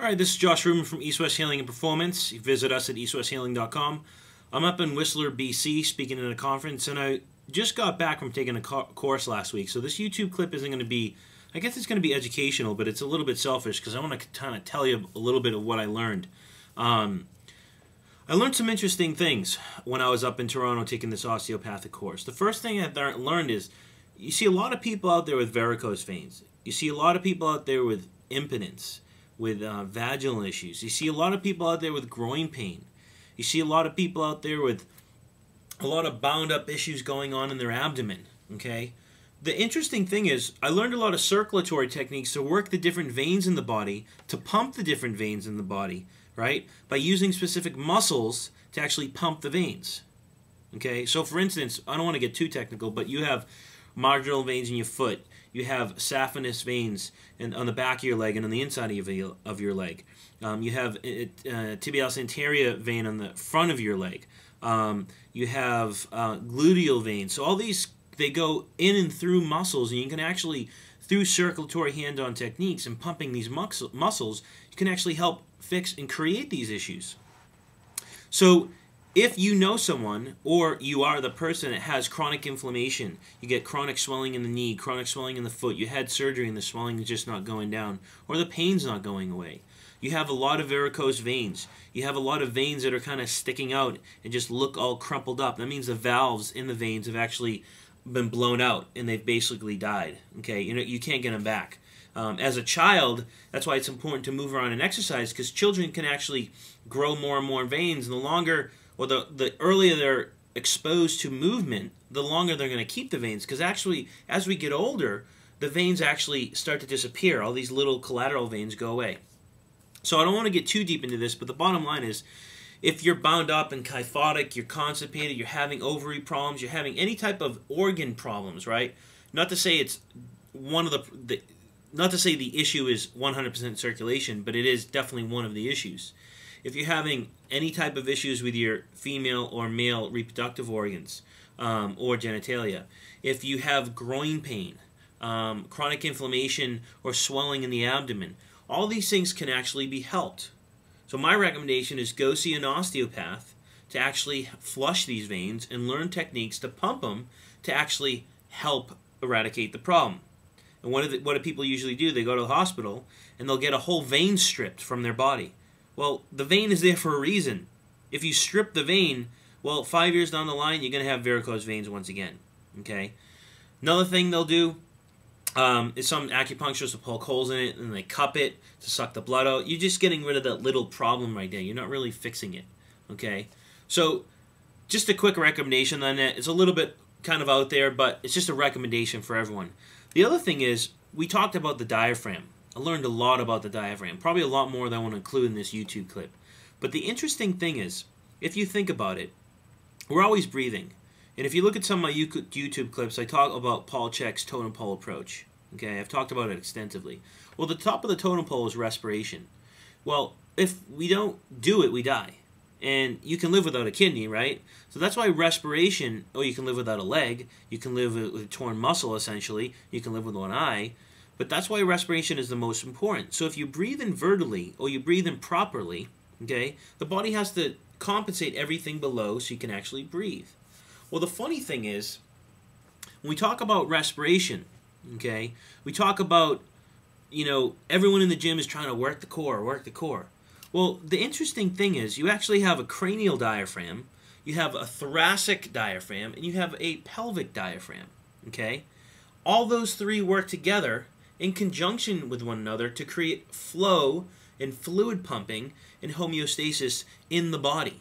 All right, this is Josh Rubin from East West Healing and Performance. You visit us at eastwesthealing.com. I'm up in Whistler, BC, speaking at a conference, and I just got back from taking a course last week. So this YouTube clip isn't going to be, I guess it's going to be educational, but it's a little bit selfish because I want to kind of tell you a little bit of what I learned. I learned some interesting things when I was up in Toronto taking this osteopathic course. The first thing I learned is you see a lot of people out there with varicose veins. You see a lot of people out there with impotence, with vaginal issues. You see a lot of people out there with groin pain. You see a lot of people out there with a lot of bound up issues going on in their abdomen. Okay? The interesting thing is I learned a lot of circulatory techniques to work the different veins in the body, to pump the different veins in the body, right? By using specific muscles to actually pump the veins. Okay? So for instance, I don't want to get too technical, but you have marginal veins in your foot. You have saphenous veins on the back of your leg and on the inside of your leg. You have tibialis anterior vein on the front of your leg. You have gluteal veins. So all these, they go in and through muscles, and you can actually, through circulatory hand-on techniques and pumping these muscles, you can actually help fix and create these issues. So if you know someone, or you are the person that has chronic inflammation, you get chronic swelling in the knee, chronic swelling in the foot, you had surgery and the swelling is just not going down, or the pain's not going away. You have a lot of varicose veins. You have a lot of veins that are kind of sticking out and just look all crumpled up. That means the valves in the veins have actually been blown out and they've basically died. Okay, you can't get them back. As a child, that's why it's important to move around and exercise, because children can actually grow more and more veins, and the longer, or the earlier they're exposed to movement, the longer they're going to keep the veins, because actually, as we get older, the veins actually start to disappear. All these little collateral veins go away. So I don't want to get too deep into this, but the bottom line is, if you're bound up and kyphotic, you're constipated, you're having ovary problems, you're having any type of organ problems, right? Not to say it's one of not to say the issue is 100% circulation, but it is definitely one of the issues. If you're having any type of issues with your female or male reproductive organs or genitalia, if you have groin pain, chronic inflammation or swelling in the abdomen, all these things can actually be helped. So my recommendation is go see an osteopath to actually flush these veins and learn techniques to pump them to actually help eradicate the problem. And what do people usually do? They go to the hospital and they'll get a whole vein stripped from their body. Well, the vein is there for a reason. If you strip the vein, well, 5 years down the line, you're going to have varicose veins once again. Okay. Another thing they'll do is some acupuncturists will poke holes in it and they cup it to suck the blood out. You're just getting rid of that little problem right there. You're not really fixing it. Okay. So just a quick recommendation on that. It's a little bit kind of out there, but it's just a recommendation for everyone. The other thing is, we talked about the diaphragm. I learned a lot about the diaphragm, probably a lot more than I want to include in this YouTube clip. But the interesting thing is, if you think about it, we're always breathing. And if you look at some of my YouTube clips, I talk about Paul Chek's totem pole approach. Okay, I've talked about it extensively. Well, the top of the totem pole is respiration. Well, if we don't do it, we die. And you can live without a kidney, right? So that's why respiration, or you can live without a leg, you can live with a torn muscle, essentially, you can live with one eye, but that's why respiration is the most important. So if you breathe invertedly, or you breathe improperly, okay, the body has to compensate everything below so you can actually breathe. Well, the funny thing is, when we talk about respiration, okay, we talk about, everyone in the gym is trying to work the core, work the core. Well, the interesting thing is you actually have a cranial diaphragm, you have a thoracic diaphragm, and you have a pelvic diaphragm, okay? All those three work together in conjunction with one another to create flow and fluid pumping and homeostasis in the body,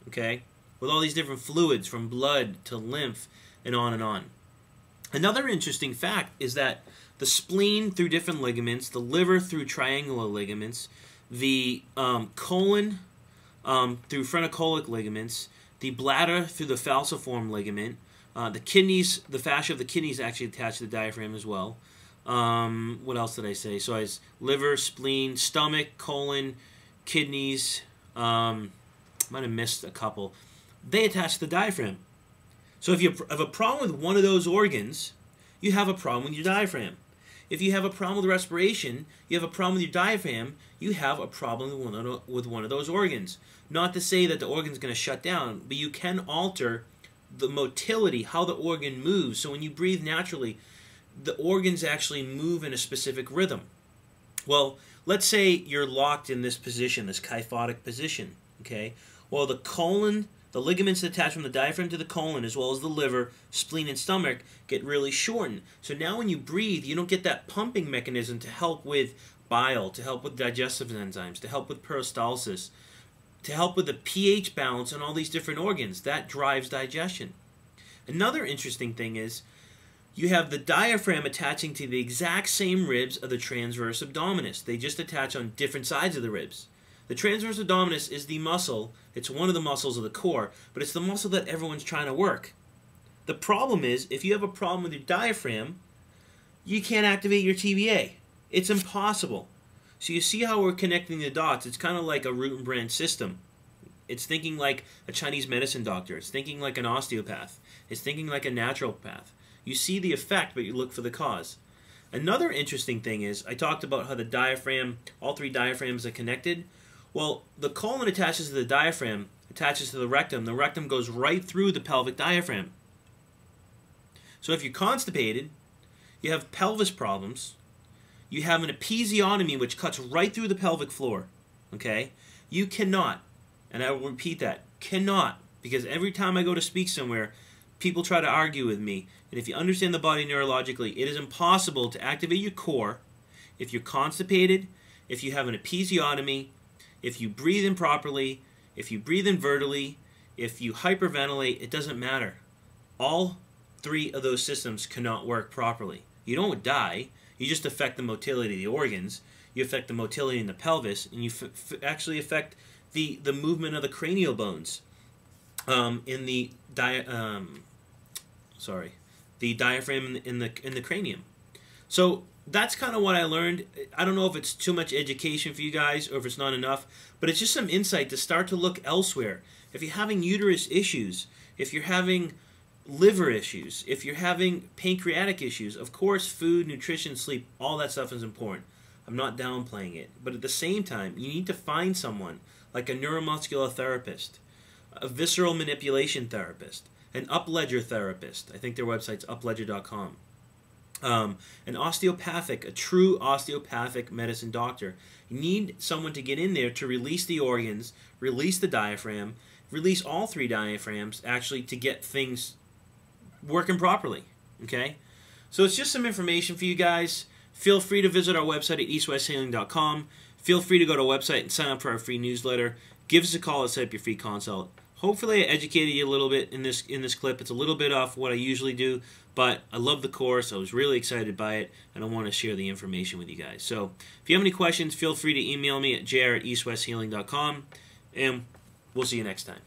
okay? With all these different fluids from blood to lymph and on and on. Another interesting fact is that the spleen through different ligaments, the liver through triangular ligaments, the colon through phrenocholic ligaments, the bladder through the falciform ligament, the kidneys, the fascia of the kidneys actually attached to the diaphragm as well. What else did I say? So I was liver, spleen, stomach, colon, kidneys, might have missed a couple. They attach to the diaphragm. So if you have a problem with one of those organs, you have a problem with your diaphragm. If you have a problem with respiration, you have a problem with your diaphragm, you have a problem with one of those organs. Not to say that the organ's going to shut down, but you can alter the motility, how the organ moves. So when you breathe naturally, the organs actually move in a specific rhythm. Well, let's say you're locked in this position, this kyphotic position, okay? Well, the colon, the ligaments that attach from the diaphragm to the colon, as well as the liver, spleen, and stomach, get really shortened. So now when you breathe, you don't get that pumping mechanism to help with bile, to help with digestive enzymes, to help with peristalsis, to help with the pH balance on all these different organs. That drives digestion. Another interesting thing is you have the diaphragm attaching to the exact same ribs of the transverse abdominis. They just attach on different sides of the ribs. The transverse abdominis is the muscle, it's one of the muscles of the core, but it's the muscle that everyone's trying to work. The problem is, if you have a problem with your diaphragm, you can't activate your TVA. It's impossible. So you see how we're connecting the dots. It's kind of like a root and branch system. It's thinking like a Chinese medicine doctor. It's thinking like an osteopath. It's thinking like a naturopath. You see the effect, but you look for the cause. Another interesting thing is, I talked about how the diaphragm, all three diaphragms are connected. Well, the colon attaches to the diaphragm, attaches to the rectum. The rectum goes right through the pelvic diaphragm. So if you're constipated, you have pelvis problems, you have an episiotomy which cuts right through the pelvic floor, okay? You cannot, and I will repeat that, cannot, because every time I go to speak somewhere, people try to argue with me. And if you understand the body neurologically, it is impossible to activate your core if you're constipated, if you have an episiotomy, if you breathe improperly, if you breathe invertedly, if you hyperventilate, it doesn't matter. All three of those systems cannot work properly. You don't die. You just affect the motility of the organs. You affect the motility in the pelvis, and you actually affect the movement of the cranial bones in the diaphragm in the cranium. So that's kind of what I learned. I don't know if it's too much education for you guys or if it's not enough, but it's just some insight to start to look elsewhere. If you're having uterus issues, if you're having liver issues, if you're having pancreatic issues, of course food, nutrition, sleep, all that stuff is important. I'm not downplaying it. But at the same time, you need to find someone like a neuromuscular therapist, a visceral manipulation therapist, an upledger therapist. I think their website's upledger.com. An osteopathic, a true osteopathic medicine doctor. You need someone to get in there to release the organs, release the diaphragm, release all three diaphragms, actually, to get things working properly, okay? So it's just some information for you guys. Feel free to visit our website at eastwesthealing.com. Feel free to go to our website and sign up for our free newsletter. Give us a call and set up your free consult. Hopefully I educated you a little bit in this clip. It's a little bit off what I usually do, but I love the course. I was really excited by it, and I want to share the information with you guys. So if you have any questions, feel free to email me at jr@eastwesthealing.com, and we'll see you next time.